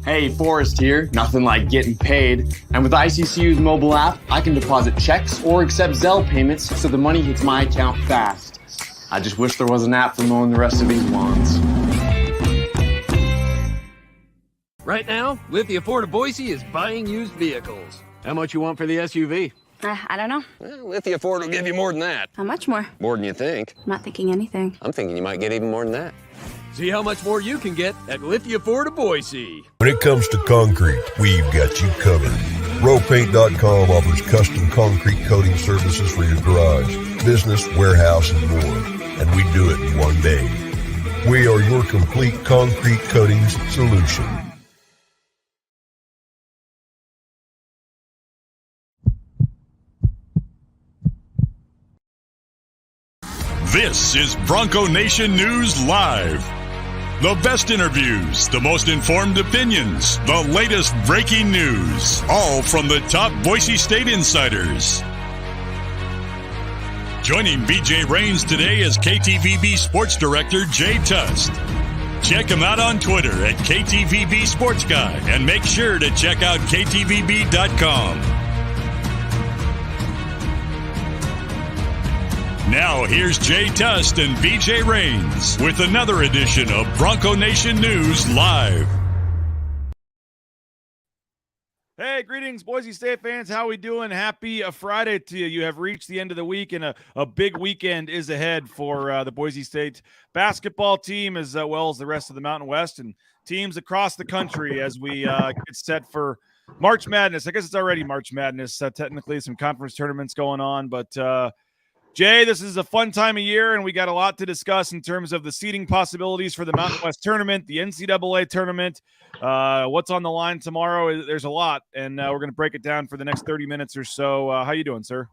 Hey, Forrest here. Nothing like getting paid. And with ICCU's mobile app, I can deposit checks or accept Zelle payments so the money hits my account fast. I just wish there was an app for mowing the rest of these lawns. Right now, Lithia Ford of Boise is buying used vehicles. How much you want for the SUV? I don't know. Well, Lithia Ford will give you more than that. How much more? More than you think. I'm not thinking anything. I'm thinking you might get even more than that. See how much more you can get at Lithia Ford of Boise. When it comes to concrete, we've got you covered. RowPaint.com offers custom concrete coating services for your garage, business, warehouse, and more. And we do it in one day. We are your complete concrete coatings solution. This is Bronco Nation News Live. The best interviews, the most informed opinions, the latest breaking news, all from the top Boise State insiders. Joining BJ Rains today is KTVB Sports Director Jay Tust. Check him out on Twitter at KTVB Sports Guy and make sure to check out KTVB.com. Now here's Jay Tust and BJ Rains with another edition of Bronco Nation News Live. Hey, greetings, Boise State fans. How we doing? Happy Friday to you. You have reached the end of the week, and a big weekend is ahead for the Boise State basketball team as well as the rest of the Mountain West and teams across the country as we get set for March Madness. I guess it's already March Madness. Technically, some conference tournaments going on, but Jay, this is a fun time of year, and we got a lot to discuss in terms of the seeding possibilities for the Mountain West tournament, the NCAA tournament, what's on the line tomorrow. There's a lot, and we're going to break it down for the next 30 minutes or so. How you doing, sir?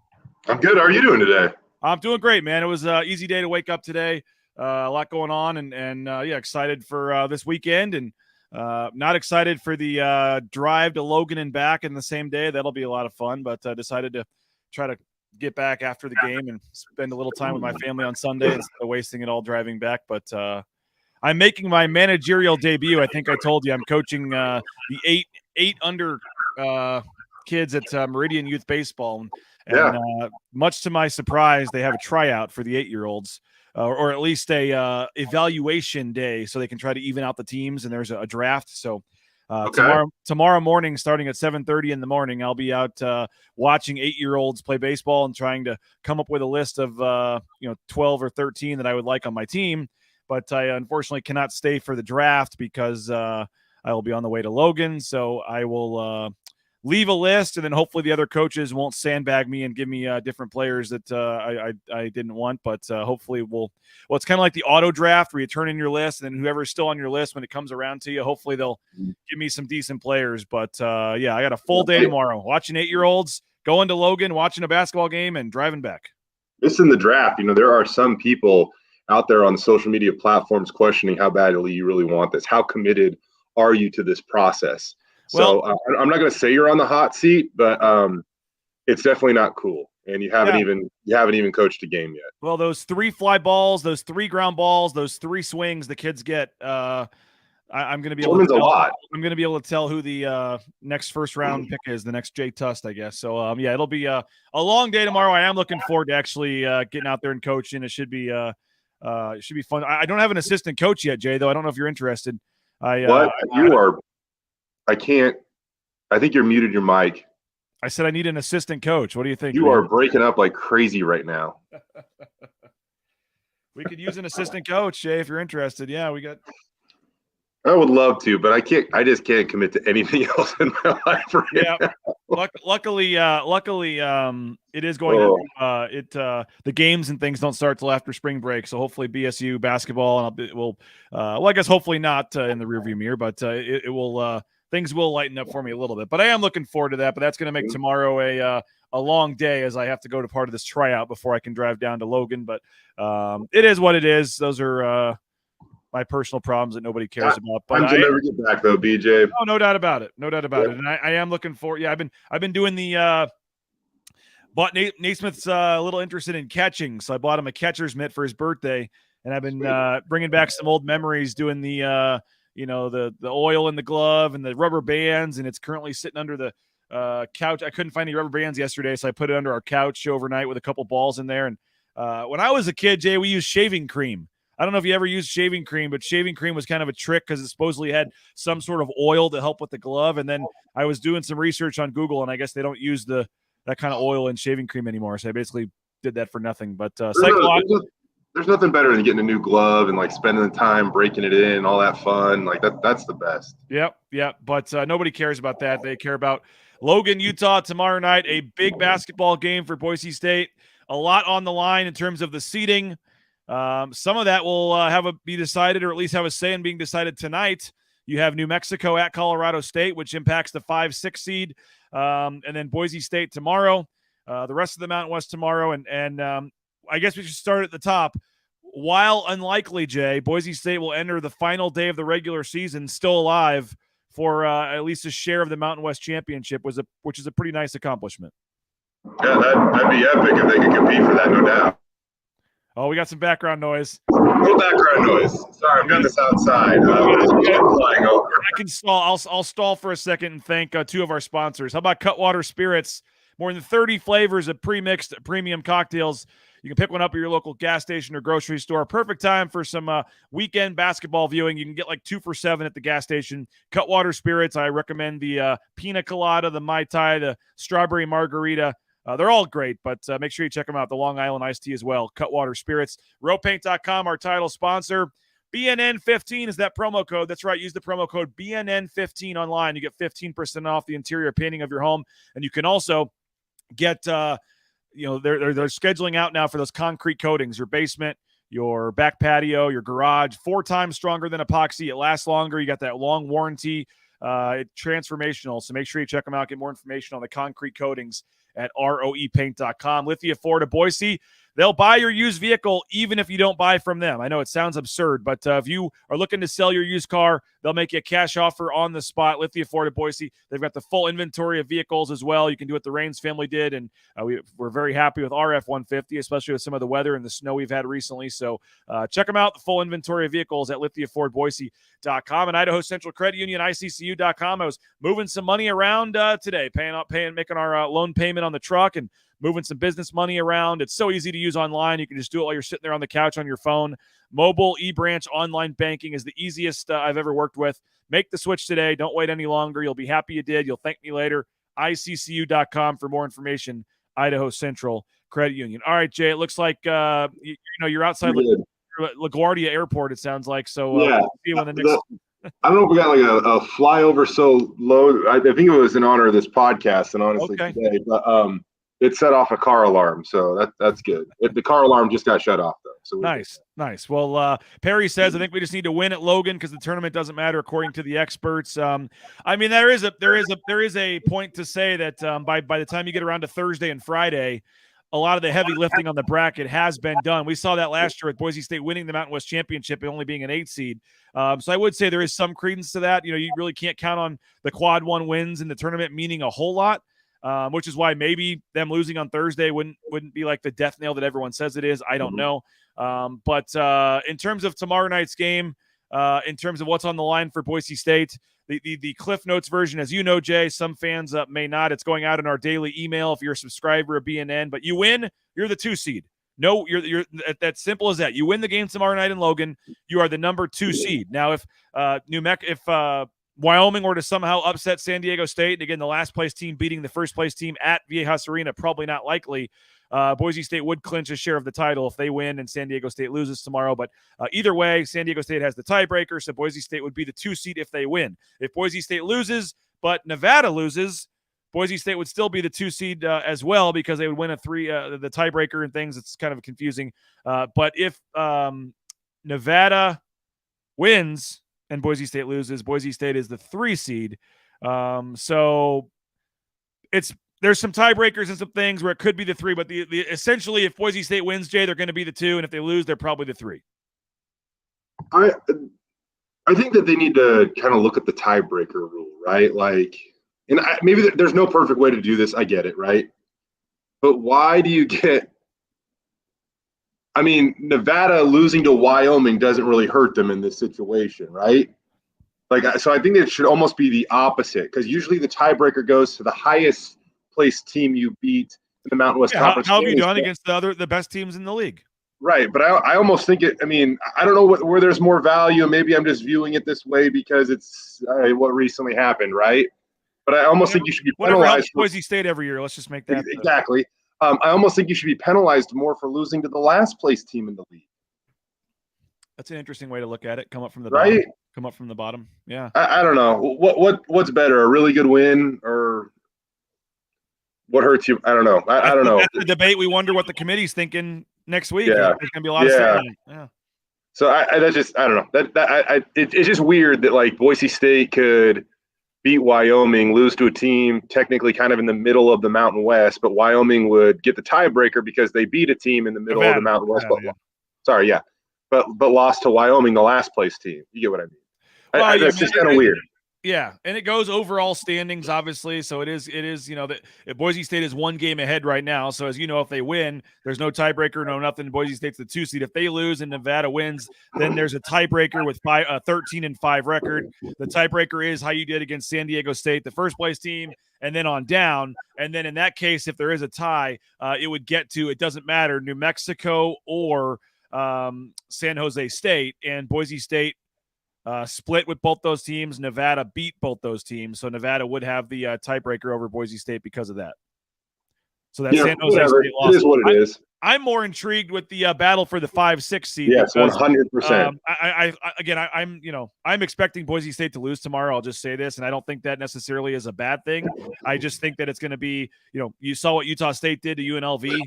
I'm good. How are you doing today? I'm doing great, man. It was an easy day to wake up today. A lot going on, and excited for this weekend, and not excited for the drive to Logan and back in the same day. That'll be a lot of fun, but decided to try to get back after the game and spend a little time with my family on Sunday instead of wasting it all driving back. But I'm making my managerial debut. I think I told you I'm coaching the eight under kids at Meridian Youth Baseball. And much to my surprise, they have a tryout for the 8-year-olds or at least a evaluation day so they can try to even out the teams. And there's a draft. So tomorrow morning, starting at 7:30 in the morning, I'll be out watching 8-year-olds play baseball and trying to come up with a list of 12 or 13 that I would like on my team. But I unfortunately cannot stay for the draft because I will be on the way to Logan. So I will leave a list, and then hopefully the other coaches won't sandbag me and give me different players that I didn't want. But hopefully it's kind of like the auto draft where you turn in your list, and then whoever's still on your list when it comes around to you, hopefully they'll give me some decent players. But I got a full day tomorrow watching 8-year-olds, going to Logan, watching a basketball game, and driving back. This in the draft, there are some people out there on the social media platforms questioning how badly you really want this. How committed are you to this process? So I'm not going to say you're on the hot seat, but it's definitely not cool. And you haven't even coached a game yet. Well, those 3 fly balls, those 3 ground balls, those 3 swings the kids get. I'm going to be able to tell. I'm going to be able to tell who the next first round pick is. The next Jay Tust, I guess. So it'll be a long day tomorrow. I am looking forward to actually getting out there and coaching. It should be fun. I don't have an assistant coach yet, Jay. Though I don't know if you're interested. I can't. I think you're muted your mic. I said I need an assistant coach. What do you think? You are breaking up like crazy right now. We could use an assistant coach, Jay, if you're interested. Yeah, we got. I would love to, but I can't. I just can't commit to anything else in my life right now. Luckily, it is going to. The games and things don't start till after spring break, so hopefully BSU basketball will. I guess hopefully not in the rearview mirror, but it will. Things will lighten up for me a little bit, but I am looking forward to that. But that's going to make tomorrow a long day as I have to go to part of this tryout before I can drive down to Logan. But it is what it is. Those are my personal problems that nobody cares about. But I'm never get back though, BJ. Oh, no doubt about it. No doubt about it. And I am looking forward. Yeah, I've been doing the. Bought Naismith's a little interested in catching, so I bought him a catcher's mitt for his birthday, and I've been bringing back some old memories doing the. the oil in the glove and the rubber bands, and it's currently sitting under the couch. I couldn't find any rubber bands yesterday, so I put it under our couch overnight with a couple balls in there. And when I was a kid, Jay, we used shaving cream. I don't know if you ever used shaving cream, but shaving cream was kind of a trick because it supposedly had some sort of oil to help with the glove. And then I was doing some research on Google, and I guess they don't use that kind of oil in shaving cream anymore. So I basically did that for nothing. But there's nothing better than getting a new glove and like spending the time breaking it in, all that fun. Like that's the best. Yep. But nobody cares about that. They care about Logan, Utah tomorrow night, a big basketball game for Boise State. A lot on the line in terms of the seeding. Some of that will be decided, or at least have a say in being decided tonight. You have New Mexico at Colorado State, which impacts the 5-6 seed, and then Boise State tomorrow. The rest of the Mountain West tomorrow, and I guess we should start at the top. While unlikely, Jay, Boise State will enter the final day of the regular season still alive for at least a share of the Mountain West Championship, which is a pretty nice accomplishment. Yeah, that'd be epic if they could compete for that, no doubt. Oh, we got some background noise. No background noise. Sorry, I'm doing this outside. Flying over. I can stall. I'll stall for a second and thank two of our sponsors. How about Cutwater Spirits? More than 30 flavors of pre-mixed premium cocktails. You can pick one up at your local gas station or grocery store. Perfect time for some weekend basketball viewing. You can get like 2 for $7 at the gas station. Cutwater Spirits. I recommend the Pina Colada, the Mai Tai, the Strawberry Margarita. They're all great, but make sure you check them out. The Long Island Iced Tea as well. Cutwater Spirits. Rowpaint.com, our title sponsor. BNN15 is that promo code. That's right. Use the promo code BNN15 online. You get 15% off the interior painting of your home. And you can also get, they're scheduling out now for those concrete coatings, your basement, your back patio, your garage, 4 times stronger than epoxy. It lasts longer. You got that long warranty. It's transformational. So make sure you check them out. Get more information on the concrete coatings at roepaint.com. Lithia Ford of Boise. They'll buy your used vehicle even if you don't buy from them. I know it sounds absurd, but if you are looking to sell your used car, they'll make you a cash offer on the spot. Lithia Ford of Boise. They've got the full inventory of vehicles as well. You can do what the Raines family did, and we're very happy with our F-150, especially with some of the weather and the snow we've had recently. So check them out, the full inventory of vehicles at lithiafordboise.com and Idaho Central Credit Union, ICCU.com. I was moving some money around today, making our loan payment on the truck and moving some business money around. It's so easy to use online. You can just do it while you're sitting there on the couch on your phone. Mobile eBranch online banking is the easiest I've ever worked with. Make the switch today. Don't wait any longer. You'll be happy you did. You'll thank me later. ICCU.com for more information. Idaho Central Credit Union. All right, Jay, it looks like you're outside LaGuardia Airport, it sounds like. So yeah. See you on the next I don't know if we got like a flyover so low. I think it was in honor of this podcast and honestly today, but it set off a car alarm, so that's good. The car alarm just got shut off though. So nice. Well, Perry says I think we just need to win at Logan because the tournament doesn't matter according to the experts. I mean there is a point to say that by the time you get around to Thursday and Friday, a lot of the heavy lifting on the bracket has been done. We saw that last year with Boise State winning the Mountain West Championship and only being an 8 seed. So I would say there is some credence to that. You really can't count on the quad 1 wins in the tournament meaning a whole lot. Which is why maybe them losing on Thursday wouldn't be like the death nail that everyone says it is. I don't know. But in terms of tomorrow night's game, in terms of what's on the line for Boise State, the Cliff Notes version, as you know, Jay, some fans may not. It's going out in our daily email if you're a subscriber of BNN. But you win, you're the 2 seed. No, you're that simple as that. You win the game tomorrow night in Logan, you are the number 2 seed. Now, if Wyoming were to somehow upset San Diego State, and again, the last place team beating the first place team at Viejas Arena, probably not likely. Boise State would clinch a share of the title if they win and San Diego State loses tomorrow. But either way, San Diego State has the tiebreaker, so Boise State would be the 2 seed if they win. If Boise State loses, but Nevada loses, Boise State would still be the 2 seed as well because they would win the tiebreaker and things. It's kind of confusing. But if Nevada wins and Boise State loses, Boise State is the 3 seed. So there's some tiebreakers and some things where it could be the 3, but the essentially if Boise State wins, Jay, they're going to be the 2, and if they lose, they're probably the 3. I think that they need to kind of look at the tiebreaker rule, right? Like, and maybe there's no perfect way to do this. I get it, right? But why do you get? Nevada losing to Wyoming doesn't really hurt them in this situation, right? So I think it should almost be the opposite, because usually the tiebreaker goes to the highest placed team you beat in the Mountain West Conference. How have you done against the best teams in the league? Right, but I almost think it. I mean, I don't know where there's more value. Maybe I'm just viewing it this way because it's what recently happened, right? But I almost think you should be penalized. Boise State every year. Let's just make that exactly. I almost think you should be penalized more for losing to the last place team in the league. That's an interesting way to look at it. Come up from the right. bottom. Come up from the bottom. Yeah. I don't know what's better, a really good win or what hurts you. I don't know. I don't know. That's the debate. We wonder what the committee's thinking next week. Yeah. There's gonna be a lot of stuff. Yeah. So that's just, I don't know. It's just weird that like Boise State could beat Wyoming, lose to a team technically kind of in the middle of the Mountain West, but Wyoming would get the tiebreaker because they beat a team in the middle of the Mountain West. But lost to Wyoming, the last place team. You get what I mean? Well, that's just kind of weird. Yeah, and it goes overall standings, obviously. So it is. That Boise State is one game ahead right now. So as you know, if they win, there's no tiebreaker, no nothing. Boise State's the 2 seed. If they lose and Nevada wins, then there's a tiebreaker with 13-5 record. The tiebreaker is how you did against San Diego State, the first place team, and then on down. And then in that case, if there is a tie, it would get to, it doesn't matter, New Mexico or San Jose State, and Boise State split with both those teams. Nevada beat both those teams, so Nevada would have the tiebreaker over Boise State because of that. So that San Jose State loss. It is what it is. I'm more intrigued with the battle for the 5-6 seed. Yes, 100%. I'm expecting Boise State to lose tomorrow. I'll just say this, and I don't think that necessarily is a bad thing. I just think that it's going to be, you saw what Utah State did to UNLV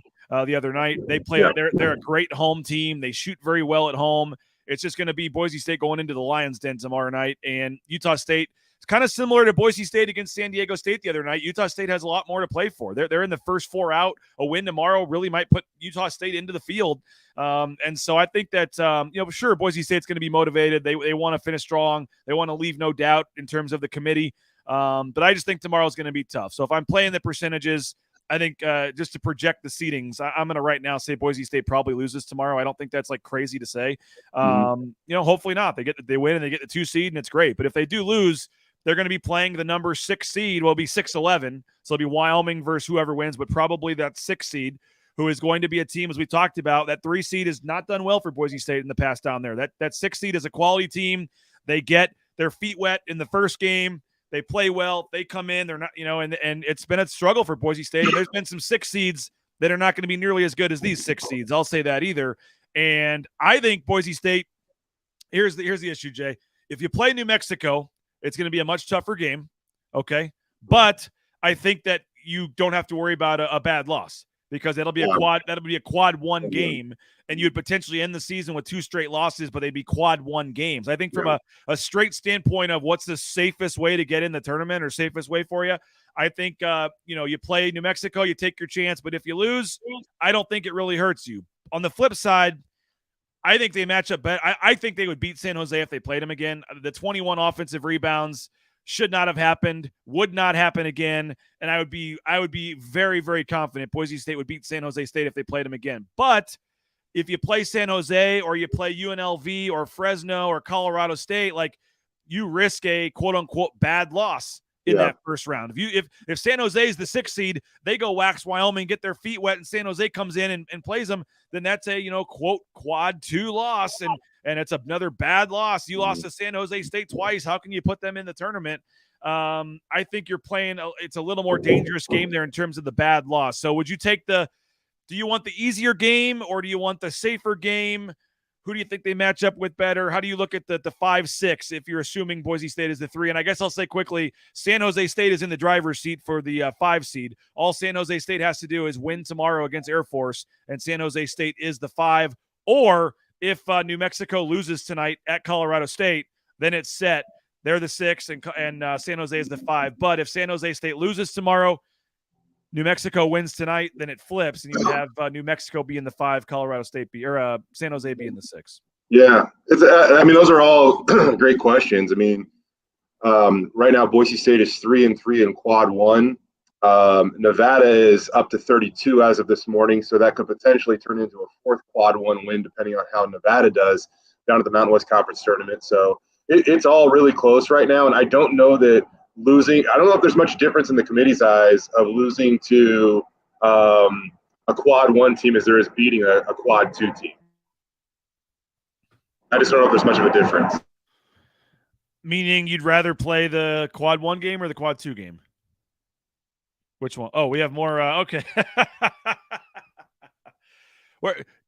the other night. They play. They're a great home team. They shoot very well at home. It's just going to be Boise State going into the Lions' Den tomorrow night, and Utah State. It's kind of similar to Boise State against San Diego State the other night. Utah State has a lot more to play for. They're in the first 4 out. A win tomorrow really might put Utah State into the field. And so I think that, sure, Boise State's going to be motivated. They want to finish strong. They want to leave no doubt in terms of the committee. But I just think tomorrow's going to be tough. So if I'm playing the percentages, I think just to project the seedings, I'm going to right now say Boise State probably loses tomorrow. I don't think that's like crazy to say. Hopefully not. They win and they get the 2 seed, and it's great. But if they do lose, they're going to be playing the number 6 seed. Will be 6-11. So it'll be Wyoming versus whoever wins, but probably that 6 seed, who is going to be a team, as we talked about. That 3 seed has not done well for Boise State in the past down there. That 6 seed is a quality team. They get their feet wet in the first game. They play well. They come in. They're not, and it's been a struggle for Boise State. And there's been some 6 seeds that are not going to be nearly as good as these 6 seeds. I'll say that either. And I think Boise State, here's the issue, Jay. If you play New Mexico, it's going to be a much tougher game, okay? But I think that you don't have to worry about a bad loss, because that'll be a quad 1 game, and you'd potentially end the season with 2 straight losses, but they'd be quad 1 games. I think from a straight standpoint of what's the safest way to get in the tournament or safest way for you, I think you play New Mexico, you take your chance, but if you lose, I don't think it really hurts you. On the flip side, I think they match up better. I think they would beat San Jose if they played them again. The 21 offensive rebounds should not have happened, would not happen again, and I would be very, very confident Boise State would beat San Jose State if they played them again. But if you play San Jose or you play UNLV or Fresno or Colorado State, like, you risk a quote-unquote bad loss in that first round. If San Jose is the 6th seed, they go wax Wyoming, get their feet wet, and San Jose comes in and plays them, then that's a, quote, quad 2 loss, and it's another bad loss. You lost to San Jose State twice. How can you put them in the tournament? I think you're playing it's a little more dangerous game there in terms of the bad loss. So would you take do you want the easier game, or do you want the safer game? Who do you think they match up with better? How do you look at the 5-6 if you're assuming Boise State is the 3? And I guess I'll say quickly, San Jose State is in the driver's seat for the 5 seed. All San Jose State has to do is win tomorrow against Air Force, and San Jose State is the 5. Or if New Mexico loses tonight at Colorado State, then it's set. They're the 6, and San Jose is the 5. But if San Jose State loses tomorrow, New Mexico wins tonight, then it flips, and you would have New Mexico be in the 5, Colorado State San Jose be in the 6. Yeah, those are all great questions. Right now Boise State is 3-3 in quad 1. Nevada is up to 32 as of this morning, so that could potentially turn into a 4th quad 1 win, depending on how Nevada does down at the Mountain West Conference tournament. So it's all really close right now, and I don't know that losing. I don't know if there's much difference in the committee's eyes of losing to a quad 1 team as there is beating a quad 2 team. I just don't know if there's much of a difference. Meaning you'd rather play the quad 1 game or the quad 2 game? Which one? Oh, we have more. Okay.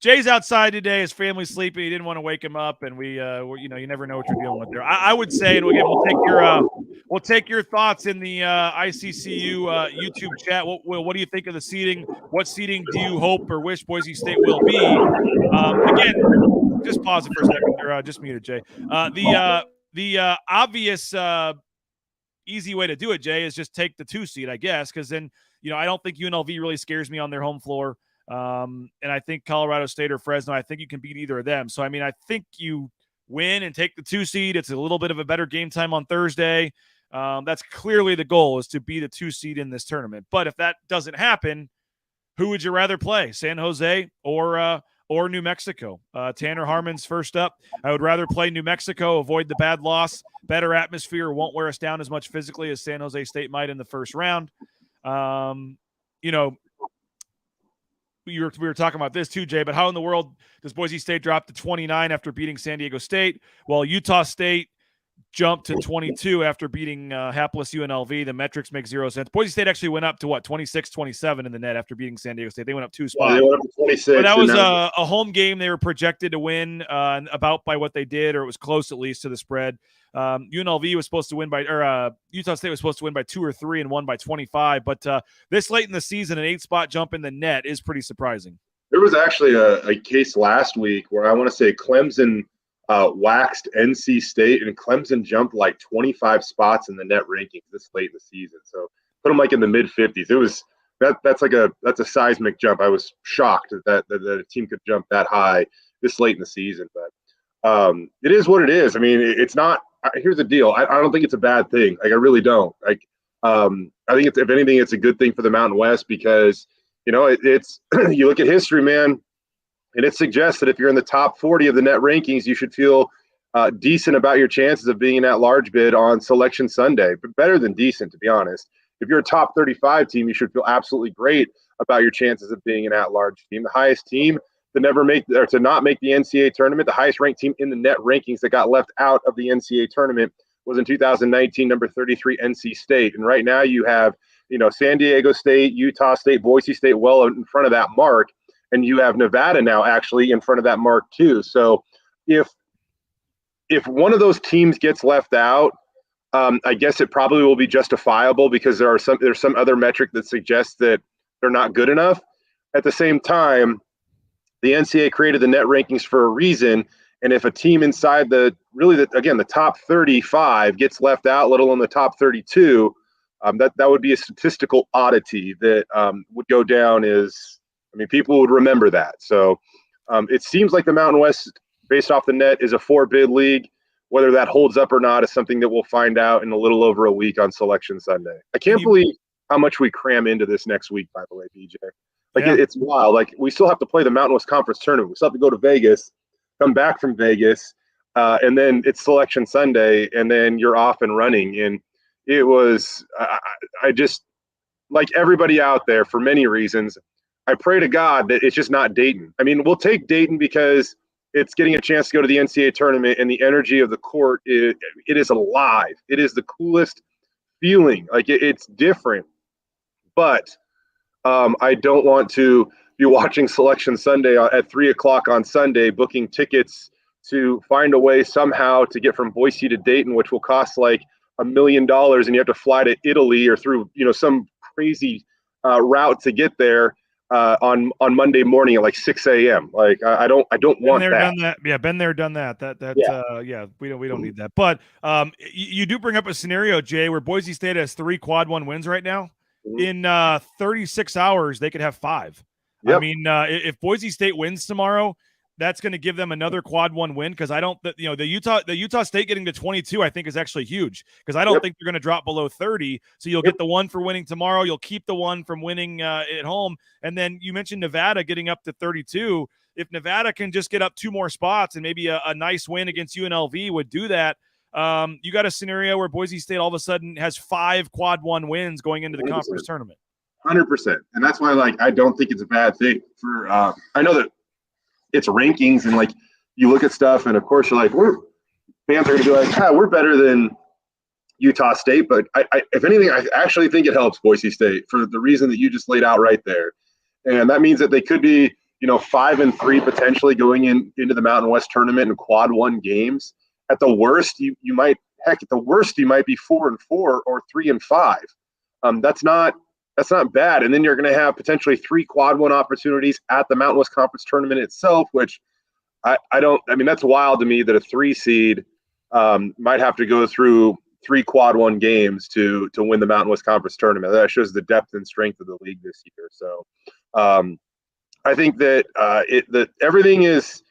Jay's outside today. His family's sleeping. He didn't want to wake him up, and you never know what you're dealing with there. I would say, and again, we'll take your thoughts in the ICCU YouTube chat. What do you think of the seeding? What seeding do you hope or wish Boise State will be? Again, just pause it for a second. Or just mute it, Jay. The obvious easy way to do it, Jay, is just take the 2 seed, I guess, because then I don't think UNLV really scares me on their home floor. And I think Colorado State or Fresno, I think you can beat either of them. So, I mean, I think you win and take the 2 seed. It's a little bit of a better game time on Thursday. That's clearly the goal, is to be the 2 seed in this tournament. But if that doesn't happen, who would you rather play, San Jose or New Mexico? Tanner Harmon's first up. I would rather play New Mexico, avoid the bad loss, better atmosphere, won't wear us down as much physically as San Jose State might in the first round. We were talking about this too, Jay, but how in the world does Boise State drop to 29 after beating San Diego State, while Utah State jumped to 22 after beating hapless UNLV? The metrics make zero sense. Boise State actually went up to 26-27 in the net after beating San Diego State. They went up 2 spots. Yeah, they went up to 26. But that was a home game they were projected to win about by what they did, or it was close at least to the spread. UNLV was supposed to win by, or Utah State was supposed to win by 2 or 3 and won by 25. But this late in the season, an 8-spot jump in the net is pretty surprising. There was actually a case last week where I want to say Clemson waxed NC State, and Clemson jumped like 25 spots in the net rankings this late in the season. So put them like in the mid 50s. It was that's a seismic jump. I was shocked that a team could jump that high this late in the season. But it is what it is. I mean, it's not. Here's the deal. I don't think it's a bad thing. Like, I really don't. Like, I think it's, if anything, it's a good thing for the Mountain West, because it's you look at history, man. And it suggests that if you're in the top 40 of the net rankings, you should feel decent about your chances of being in that large bid on Selection Sunday, but better than decent, to be honest. If you're a top 35 team, you should feel absolutely great about your chances of being an at-large team. The highest team to not make the NCAA tournament, the highest ranked team in the net rankings that got left out of the NCAA tournament was in 2019, number 33, NC State. And right now you have, San Diego State, Utah State, Boise State well in front of that mark. And you have Nevada now actually in front of that mark too. So if one of those teams gets left out, I guess it probably will be justifiable, because there's some other metric that suggests that they're not good enough. At the same time, the NCAA created the net rankings for a reason. And if a team inside the top 35 gets left out, let alone the top 32, that would be a statistical oddity that would go down as, people would remember that. So it seems like the Mountain West, based off the net, is a 4-bid league. Whether that holds up or not is something that we'll find out in a little over a week on Selection Sunday. I can't believe how much we cram into this next week, by the way, BJ. It's wild. Like, we still have to play the Mountain West Conference tournament. We still have to go to Vegas, come back from Vegas, and then it's Selection Sunday, and then you're off and running. And it was I just, like everybody out there, for many reasons, I pray to God that it's just not Dayton. We'll take Dayton because it's getting a chance to go to the NCAA tournament, and the energy of the court, it is alive. It is the coolest feeling. Like, it's different. But I don't want to be watching Selection Sunday at 3 o'clock on Sunday, booking tickets to find a way somehow to get from Boise to Dayton, which will cost like $1 million, and you have to fly to Italy or through some crazy route to get there. On Monday morning at like 6 a.m. Like, I don't want that. Done that. Yeah, been there, done that. We don't need that. But you do bring up a scenario, Jay, where Boise State has 3 quad 1 wins right now. In 36 hours, they could have 5. Yep. If Boise State wins tomorrow, that's going to give them another quad 1 win, because I don't, the Utah State getting to 22, I think, is actually huge, because I don't think they're going to drop below 30. So you'll get the 1 for winning tomorrow. You'll keep the 1 from winning at home. And then you mentioned Nevada getting up to 32. If Nevada can just get up 2 more spots, and maybe a nice win against UNLV would do that, You got a scenario where Boise State all of a sudden has 5 quad 1 wins going into the 100%. conference tournament. 100%. And that's why, like, I don't think it's a bad thing for, I know that it's rankings and, like, you look at stuff and, of course, you're like, fans are going to be like, we're better than Utah State. But if anything, I actually think it helps Boise State for the reason that you just laid out right there. And that means that they could be, 5-3 potentially going into the Mountain West tournament in quad 1 games. At the worst, you might be 4-4 or 3-5. That's not bad. And then you're going to have potentially 3 quad 1 opportunities at the Mountain West Conference tournament itself, which that's wild to me that a 3 seed might have to go through 3 quad 1 games to win the Mountain West Conference tournament. That shows the depth and strength of the league this year. So I think that that everything is,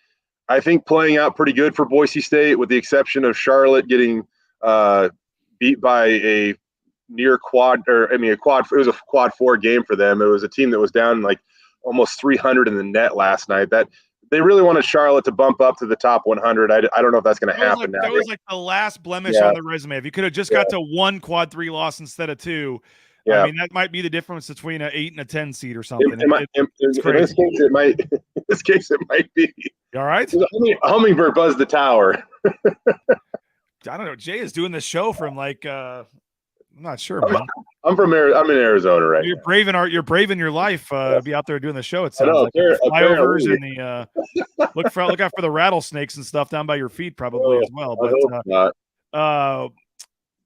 I think, playing out pretty good for Boise State, with the exception of Charlotte getting beat by a quad. It was a quad 4 game for them. It was a team that was down like almost 300 in the net last night. That they really wanted Charlotte to bump up to the top 100. I don't know if that's going to happen now. That was like the last blemish on the resume. If you could have just got to 1 quad 3 loss instead of 2. Yeah. That might be the difference between an 8 and a 10 seed or something. In this case, it might. In this case, it might be. You all right? A hummingbird buzzed the tower. I don't know. Jay is doing the show from like I'm not sure, man. I'm in Arizona right now. You're braving your life. Be out there doing the show. It sounds like flyovers and the look out for the rattlesnakes and stuff down by your feet probably as well. But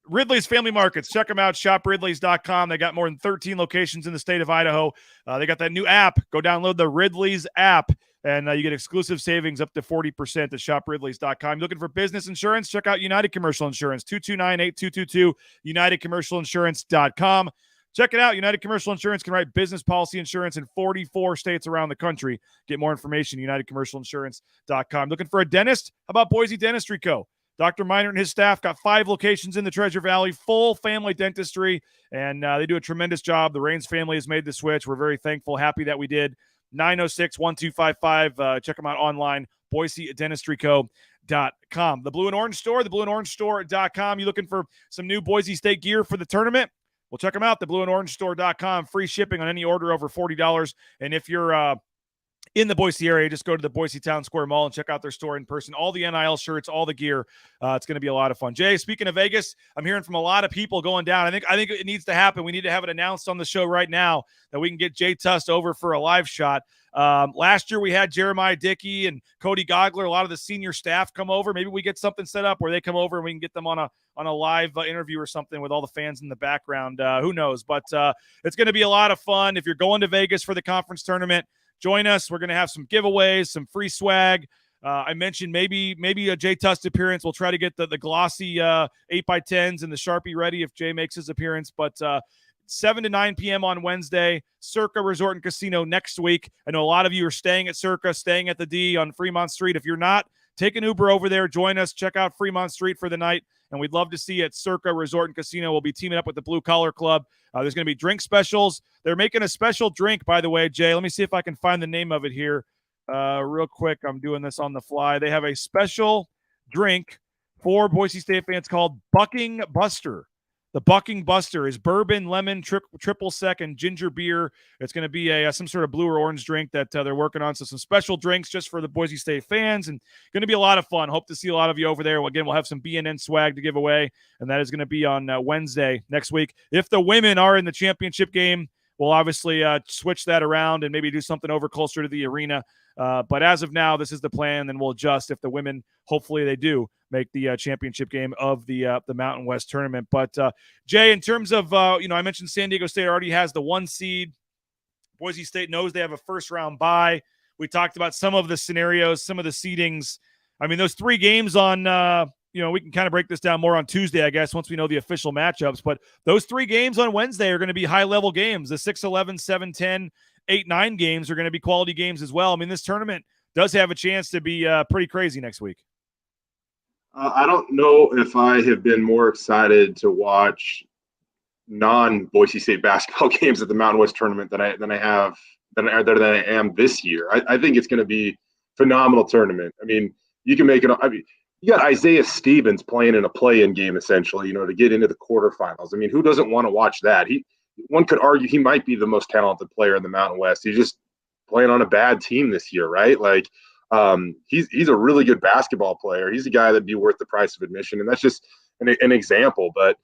Ridley's Family Markets. Check them out. ShopRidleys.com. They got more than 13 locations in the state of Idaho. They got that new app. Go download the Ridley's app, and you get exclusive savings up to 40% at ShopRidleys.com. Looking for business insurance? Check out United Commercial Insurance. 229-8222. UnitedCommercialInsurance.com. Check it out. United Commercial Insurance can write business policy insurance in 44 states around the country. Get more information, UnitedCommercialInsurance.com. Looking for a dentist? How about Boise Dentistry Co.? Dr. Miner and his staff got 5 locations in the Treasure Valley, full family dentistry, and they do a tremendous job. The Raines family has made the switch. We're very thankful, happy that we did. 906-1255. Check them out online, BoiseDentistryCo.com. The Blue and Orange Store, theblueandorangestore.com. You looking for some new Boise State gear for the tournament? Well, check them out, theblueandorangestore.com. Free shipping on any order over $40. And if you're in the Boise area, just go to the Boise Town Square Mall and check out their store in person. All the NIL shirts, all the gear. It's going to be a lot of fun. Jay, speaking of Vegas, I'm hearing from a lot of people going down. I think it needs to happen. We need to have it announced on the show right now that we can get Jay Tust over for a live shot. Last year we had Jeremiah Dickey and Cody Gogler, a lot of the senior staff come over. Maybe we get something set up where they come over and we can get them on a live interview or something with all the fans in the background. Who knows? But it's going to be a lot of fun. If you're going to Vegas for the conference tournament, join us. We're going to have some giveaways, some free swag. I mentioned maybe a Jay Tust appearance. We'll try to get the glossy 8x10s and the Sharpie ready if Jay makes his appearance. But 7 to 9 p.m. on Wednesday, Circa Resort and Casino next week. I know a lot of you are staying at Circa, staying at the D on Fremont Street. If you're not, take an Uber over there. Join us. Check out Fremont Street for the night. And we'd love to see you at Circa Resort and Casino. We'll be teaming up with the Blue Collar Club. There's going to be drink specials. They're making a special drink, by the way, Jay. Let me see if I can find the name of it here real quick. I'm doing this on the fly. They have a special drink for Boise State fans called Bucking Buster. The Bucking Buster is bourbon, lemon, triple sec, and ginger beer. It's going to be some sort of blue or orange drink that they're working on. So some special drinks just for the Boise State fans, and going to be a lot of fun. Hope to see a lot of you over there. Again, we'll have some BNN swag to give away, and that is going to be on Wednesday next week. If the women are in the championship game, we'll obviously switch that around and maybe do something over closer to the arena. But as of now, this is the plan, and we'll adjust if the women, hopefully they do, make the championship game of the Mountain West tournament. But, Jay, in terms of, I mentioned San Diego State already has the 1 seed. Boise State knows they have a first-round bye. We talked about some of the scenarios, some of the seedings. I mean, those 3 games on, we can kind of break this down more on Tuesday, I guess, once we know the official matchups. But those 3 games on Wednesday are going to be high-level games. The 6-11, 7-10, 8-9 games are going to be quality games as well. I mean, this tournament does have a chance to be pretty crazy next week. I don't know if I have been more excited to watch non-Boise State basketball games at the Mountain West tournament than I am this year. I think it's going to be a phenomenal tournament. I mean, you can make it. you got Isaiah Stevens playing in a play-in game, essentially, to get into the quarterfinals. I mean, who doesn't want to watch that? One could argue he might be the most talented player in the Mountain West. He's just playing on a bad team this year, right? Like, he's a really good basketball player. He's a guy that'd be worth the price of admission, and that's just an example. But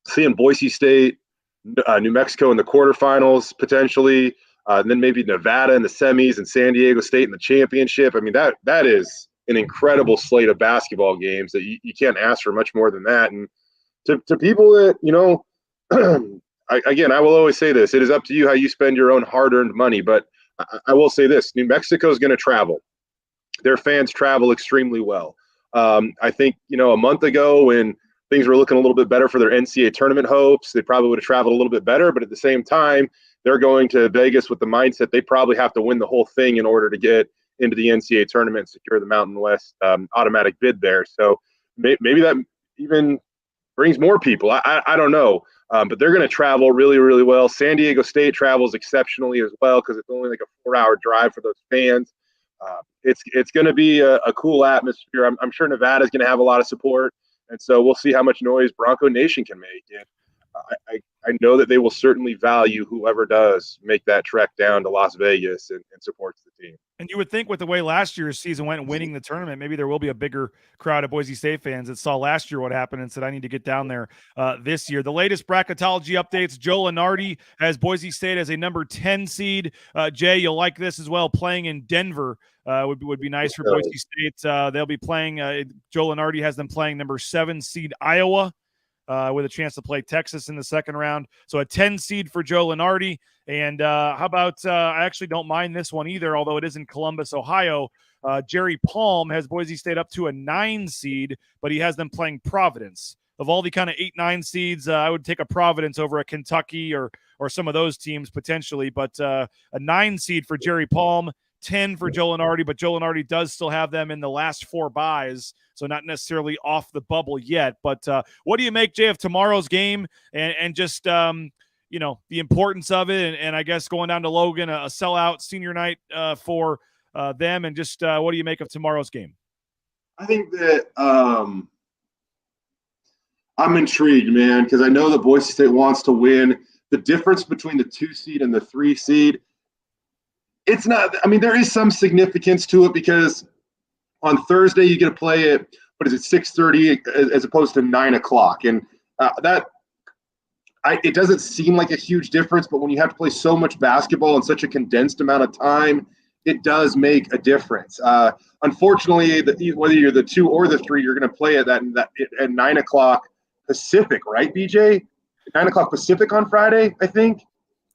seeing Boise State, New Mexico in the quarterfinals potentially, and then maybe Nevada in the semis and San Diego State in the championship. I mean, that is an incredible slate of basketball games that you can't ask for much more than that. And to people that, I will always say this: it is up to you how you spend your own hard-earned money. But I will say this: New Mexico is going to travel. Their fans travel extremely well. I think, a month ago when things were looking a little bit better for their NCAA tournament hopes, they probably would have traveled a little bit better. But at the same time, they're going to Vegas with the mindset they probably have to win the whole thing in order to get into the NCAA tournament and secure the Mountain West automatic bid there. So maybe that even brings more people. I don't know. But they're going to travel really, really well. San Diego State travels exceptionally as well because it's only like a 4-hour drive for those fans. It's going to be a cool atmosphere. I'm sure Nevada's going to have a lot of support. And so we'll see how much noise Bronco Nation can make. And I know that they will certainly value whoever does make that trek down to Las Vegas and supports the team. And you would think with the way last year's season went, winning the tournament, maybe there will be a bigger crowd of Boise State fans that saw last year what happened and said, I need to get down there this year. The latest bracketology updates, Joe Lunardi has Boise State as a number 10 seed. Jay, you'll like this as well, playing in Denver. Would be nice for Boise State. They'll be playing, Joe Lunardi has them playing number 7 seed Iowa. With a chance to play Texas in the second round. So a 10 seed for Joe Lunardi. And how about, I actually don't mind this one either, although it is in Columbus, Ohio. Jerry Palm has Boise State up to a 9 seed, but he has them playing Providence. Of all the kind of 8-9 seeds, I would take a Providence over a Kentucky or some of those teams potentially. But a 9 seed for Jerry Palm, 10 for Joe Lunardi, but Joe Lunardi does still have them in the last 4 buys, so not necessarily off the bubble yet. But what do you make, Jay, of tomorrow's game and just, the importance of it and I guess going down to Logan, a sellout senior night for them, and just what do you make of tomorrow's game? I think that I'm intrigued, man, because I know that Boise State wants to win. The difference between the 2 seed and the 3 seed, it's not – I mean, there is some significance to it because on Thursday you get to play at, 6:30 as opposed to 9 o'clock. And it doesn't seem like a huge difference, but when you have to play so much basketball in such a condensed amount of time, it does make a difference. Unfortunately, whether you're the 2 or the 3, you're going to play at 9 o'clock Pacific, right, BJ? 9 o'clock Pacific on Friday, I think.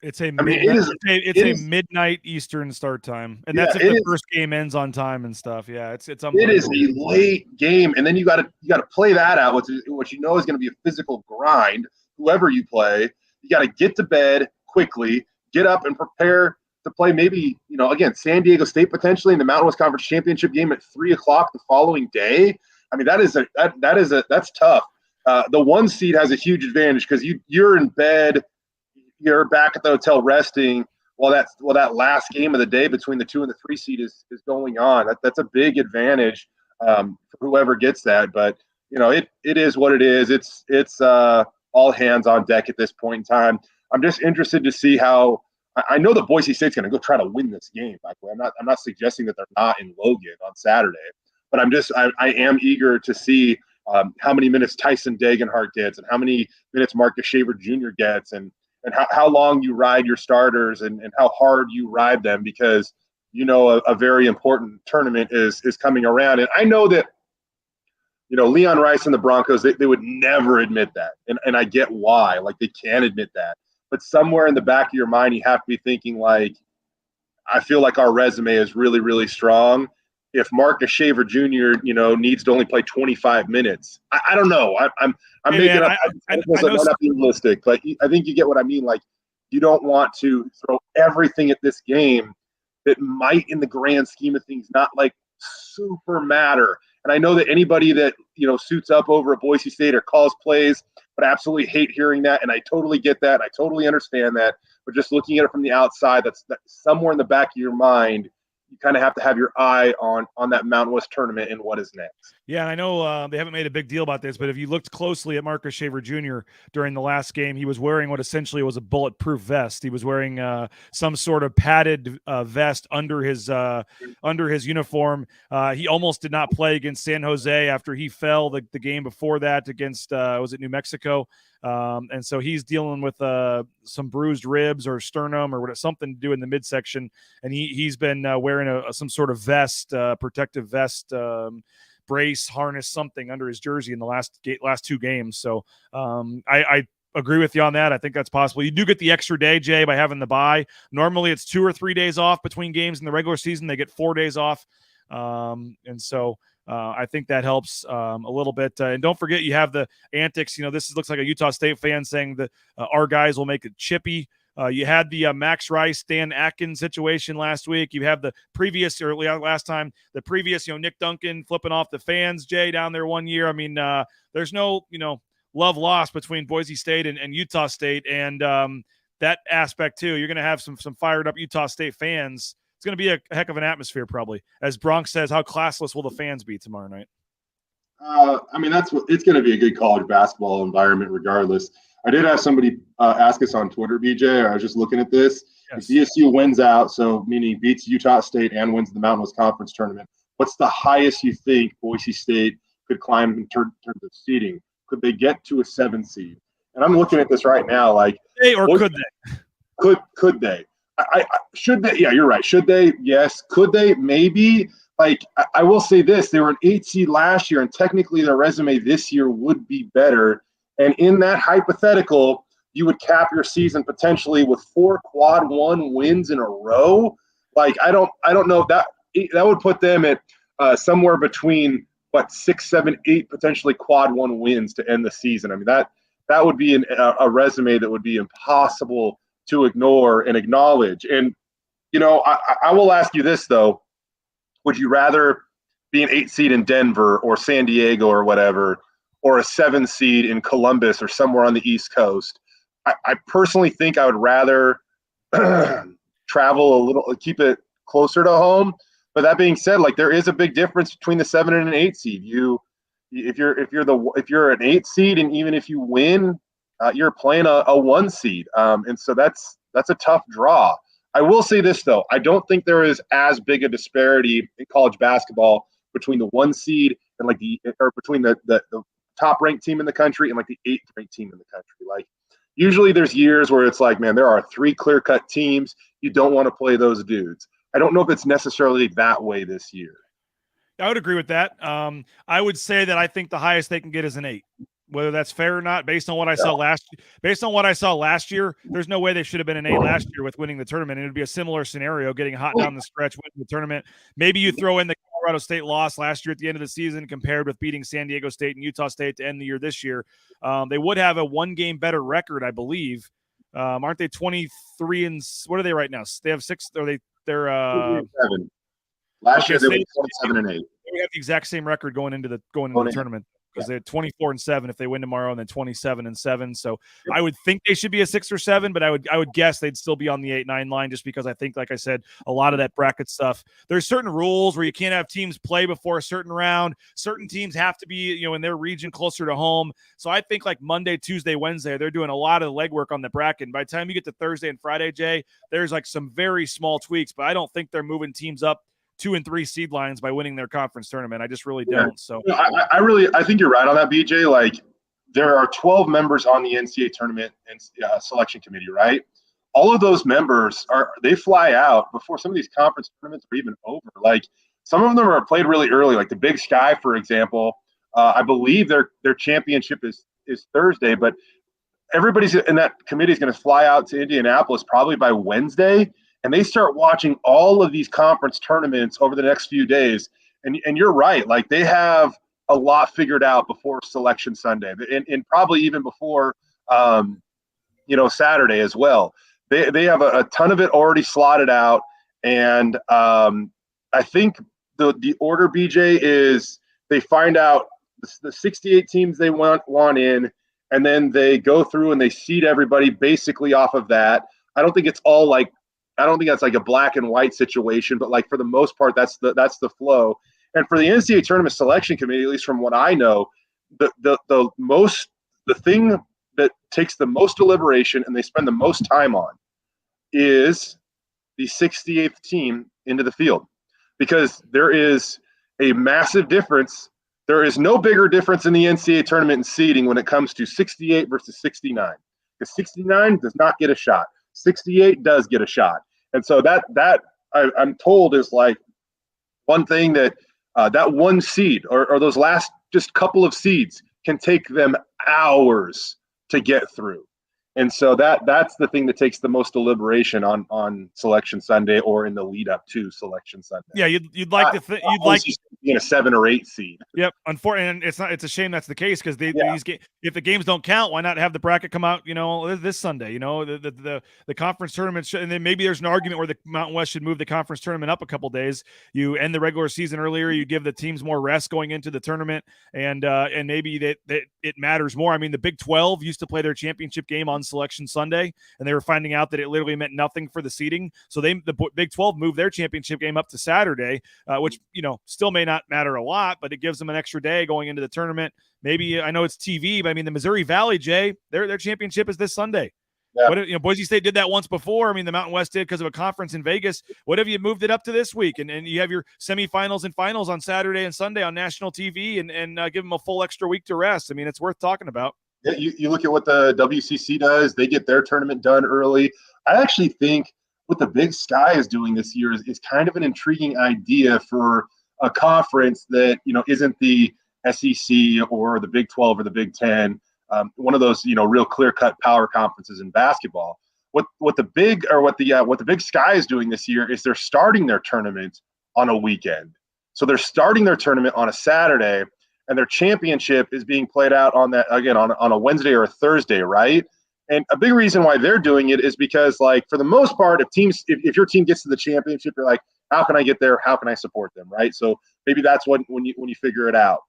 It's a midnight Eastern start time, and that's if the first game ends on time and stuff. Yeah, it's it is a late game, and then you got to play that out, which is going to be a physical grind. Whoever you play, you got to get to bed quickly, get up and prepare to play. Maybe again, San Diego State potentially in the Mountain West Conference Championship game at 3 o'clock the following day. I mean, that's tough. The 1 seed has a huge advantage because you're in bed. You're back at the hotel resting while that last game of the day between the 2 and the 3 seed is going on. That's a big advantage for whoever gets that. But it is what it is. It's all hands on deck at this point in time. I'm just interested to see how. I know that Boise State's going to go try to win this game. By the way, I'm not suggesting that they're not in Logan on Saturday, but I am eager to see how many minutes Tyson Degenhart gets and how many minutes Marcus Shaver Jr. gets and how long you ride your starters and how hard you ride them because a very important tournament is coming around. And I know that Leon Rice and the Broncos, they would never admit that. And I get why. Like, they can't admit that. But somewhere in the back of your mind, you have to be thinking, like, I feel like our resume is really, really strong. If Marcus Shaver Jr., needs to only play 25 minutes, I don't know. I'm making up. I might not be realistic, but I think you get what I mean. Like, you don't want to throw everything at this game that might, in the grand scheme of things, not like super matter. And I know that anybody that suits up over at Boise State or calls plays would absolutely hate hearing that, and I totally get that. I totally understand that. But just looking at it from the outside, that's somewhere in the back of your mind. you kind of have to have your eye on that Mountain West tournament and what is next. Yeah, I know they haven't made a big deal about this, but if you looked closely at Marcus Shaver Jr. during the last game, he was wearing what essentially was a bulletproof vest. He was wearing some sort of padded vest under his uniform. He almost did not play against San Jose after he fell the game before that against was it New Mexico? And so he's dealing with some bruised ribs or sternum or something to do in the midsection, and he's been wearing some sort of vest, protective vest. Brace, harness, something under his jersey in the last 2 games. So I agree with you on that. I think that's possible. You do get the extra day, Jay, by having the bye. Normally it's 2 or 3 days off between games in the regular season. They get 4 days off. And so I think that helps a little bit. And don't forget, you have the antics. This looks like a Utah State fan saying that our guys will make it chippy. You had the Max Rice, Dan Atkins situation last week. You have the previous, or last time, the previous, Nick Duncan flipping off the fans, Jay, down there one year. I mean, there's no, love lost between Boise State and Utah State. And that aspect, too, you're going to have some fired up Utah State fans. It's going to be a heck of an atmosphere, probably. As Bronx says, how classless will the fans be tomorrow night? I mean, it's going to be a good college basketball environment regardless. I did have somebody ask us on Twitter, BJ. I was just looking at this. Yes. If DSU wins out, so meaning beats Utah State and wins the Mountain West Conference tournament, what's the highest you think Boise State could climb in terms of seeding? Could they get to a 7 seed? And I'm looking at this right now, like could they? Could they? Should they? Yeah, you're right. Should they? Yes. Could they? Maybe. Like, I will say this: they were an 8 seed last year, and technically their resume this year would be better. And in that hypothetical, you would cap your season potentially with 4 quad 1 wins in a row. Like, I don't know, that would put them at somewhere between 6, 7, 8 potentially quad 1 wins to end the season. I mean, that would be a resume that would be impossible to ignore and acknowledge. And I will ask you this though: would you rather be an 8 seed in Denver or San Diego or whatever, or a 7 seed in Columbus or somewhere on the East Coast? I personally think I would rather travel a little, keep it closer to home. But that being said, like, there is a big difference between the 7 and an 8 seed. If you're an 8 seed, and even if you win, you're playing a 1 seed. And so that's a tough draw. I will say this though: I don't think there is as big a disparity in college basketball between the 1 seed and between the top ranked team in the country and like the 8th ranked team in the country. Like, usually there's years where it's like, man, there are 3 clear-cut teams. You don't want to play those dudes. I don't know if it's necessarily that way this year. I would agree with that. I would say that I think the highest they can get is an 8. Whether that's fair or not, based on what I saw last year, there's no way they should have been an 8 last year with winning the tournament. It would be a similar scenario, getting hot down the stretch, winning the tournament. Maybe you throw in the Colorado State loss last year at the end of the season compared with beating San Diego State and Utah State to end the year this year. They would have a 1-game better record, I believe. Aren't they 23 and what are they right now? They have 6. Or they're 7. Last year they were 27 and 8. They have the exact same record going into the tournament. Because they're 24 and 7 if they win tomorrow, and then 27 and 7. So I would think they should be a 6 or 7, but I would guess they'd still be on the 8-9 line, just because I think, like I said, a lot of that bracket stuff. There's certain rules where you can't have teams play before a certain round. Certain teams have to be, in their region closer to home. So I think like Monday, Tuesday, Wednesday, they're doing a lot of the legwork on the bracket. And by the time you get to Thursday and Friday, Jay, there's like some very small tweaks, but I don't think they're moving teams up 2 and 3 seed lines by winning their conference tournament. I just really don't. So I think you're right on that, BJ. Like, there are 12 members on the NCAA tournament and selection committee, right? All of those members they fly out before some of these conference tournaments are even over. Like, some of them are played really early, like the Big Sky, for example. I believe their championship is Thursday, but everybody's in that committee is going to fly out to Indianapolis probably by Wednesday. And they start watching all of these conference tournaments over the next few days. And you're right. Like, they have a lot figured out before Selection Sunday, and probably even before, Saturday as well. They have a ton of it already slotted out. And I think the order, BJ, is they find out the 68 teams they want in, and then they go through and they seed everybody basically off of that. I don't think it's all like don't think that's like a black and white situation, but like for the most part, that's the flow. And for the NCAA tournament selection committee, at least from what I know, the thing that takes the most deliberation and they spend the most time on is the 68th team into the field, because there is a massive difference. There is no bigger difference in the NCAA tournament in seeding when it comes to 68 versus 69. Because 69 does not get a shot. 68 does get a shot. And so that I'm told is like one thing that that one seed or those last just couple of seeds can take them hours to get through. And so that's the thing that takes the most deliberation on Selection Sunday or in the lead up to Selection Sunday. Yeah, you'd like to you'd like being a 7 or 8 seed. Yep, unfortunately, it's a shame that's the case, because if the games don't count, why not have the bracket come out? This Sunday. The conference tournament, and then maybe there's an argument where the Mountain West should move the conference tournament up a couple days. You end the regular season earlier. You give the teams more rest going into the tournament, and maybe that it matters more. I mean, the Big 12 used to play their championship game on Selection Sunday, and they were finding out that it literally meant nothing for the seeding. So the Big 12 moved their championship game up to Saturday, which still may not matter a lot, but it gives them an extra day going into the tournament. Maybe, I know it's TV, but I mean, the Missouri Valley, Jay, their championship is this Sunday. Yeah. What if, Boise State did that once before? I mean, the Mountain West did because of a conference in Vegas. What if you moved it up to this week, and you have your semifinals and finals on Saturday and Sunday on national TV, and give them a full extra week to rest? I mean, it's worth talking about. Yeah, you look at what the WCC does. They get their tournament done early. I actually think what the Big Sky is doing this year is kind of an intriguing idea for a conference that, isn't the SEC or the Big 12 or the Big 10, one of those, real clear-cut power conferences in basketball. What the Big Sky is doing this year is they're starting their tournament on a weekend. So they're starting their tournament on a Saturday, and their championship is being played out on a Wednesday or a Thursday, right? And a big reason why they're doing it is because, like, for the most part, if your team gets to the championship, you're like, how can I get there? How can I support them, right? So maybe that's when you figure it out.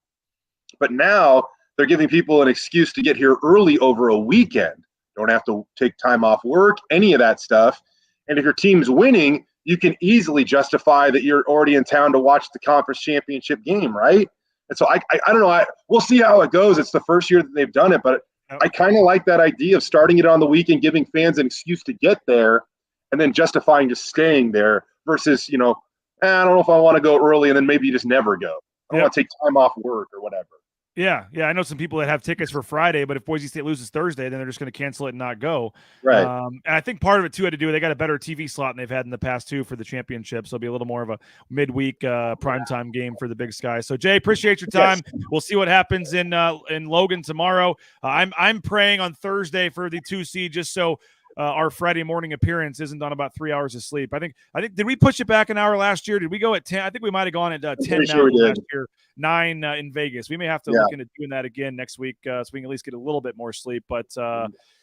But now they're giving people an excuse to get here early over a weekend. Don't have to take time off work, any of that stuff. And if your team's winning, you can easily justify that you're already in town to watch the conference championship game, right? And so I don't know. We'll see how it goes. It's the first year that they've done it, but I kind of like that idea of starting it on the weekend, giving fans an excuse to get there, and then justifying just staying there versus, I don't know if I want to go early, and then maybe you just never go. I don't want to take time off work or whatever. Yeah. I know some people that have tickets for Friday, but if Boise State loses Thursday, then they're just going to cancel it and not go. Right. And I think part of it, too, had to do with they got a better TV slot than they've had in the past, too, for the championship. So it'll be a little more of a midweek primetime game for the Big Sky. So, Jay, appreciate your time. Yes. We'll see what happens in Logan tomorrow. I'm praying on Thursday for the 2 seed, just so our Friday morning appearance isn't on about 3 hours of sleep. I think did we push it back an hour last year? Did we go at 10? I think we might have gone at 10 last year, 9 in Vegas. We may have to look into doing that again next week so we can at least get a little bit more sleep. But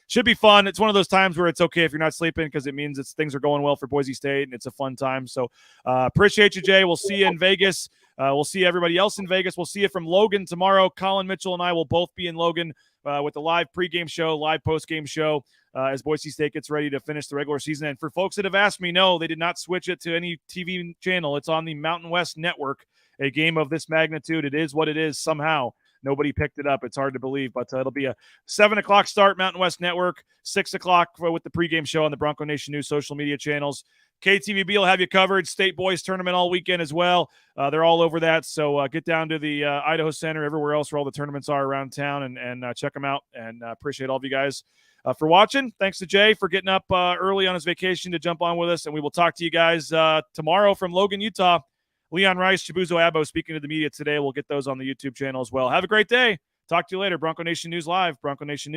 should be fun. It's one of those times where it's okay if you're not sleeping, because it means things are going well for Boise State, and it's a fun time. So appreciate you, Jay. We'll see you in Vegas. We'll see everybody else in Vegas. We'll see you from Logan tomorrow. Colin Mitchell and I will both be in Logan with the live pregame show, live postgame show as Boise State gets ready to finish the regular season. And for folks that have asked me, no, they did not switch it to any TV channel. It's on the Mountain West Network. A game of this magnitude, it is what it is. Somehow nobody picked it up. It's hard to believe, but it'll be a 7 o'clock start, Mountain West Network, 6 o'clock with the pregame show on the Bronco Nation News social media channels. KTVB will have you covered. State boys tournament all weekend as well. They're all over that. So get down to the Idaho Center, everywhere else where all the tournaments are around town, and check them out. And appreciate all of you guys for watching. Thanks to Jay for getting up early on his vacation to jump on with us. And we will talk to you guys tomorrow from Logan, Utah. Leon Rice, Chibuzo Abo speaking to the media today. We'll get those on the YouTube channel as well. Have a great day. Talk to you later. Bronco Nation News Live, Bronco Nation News.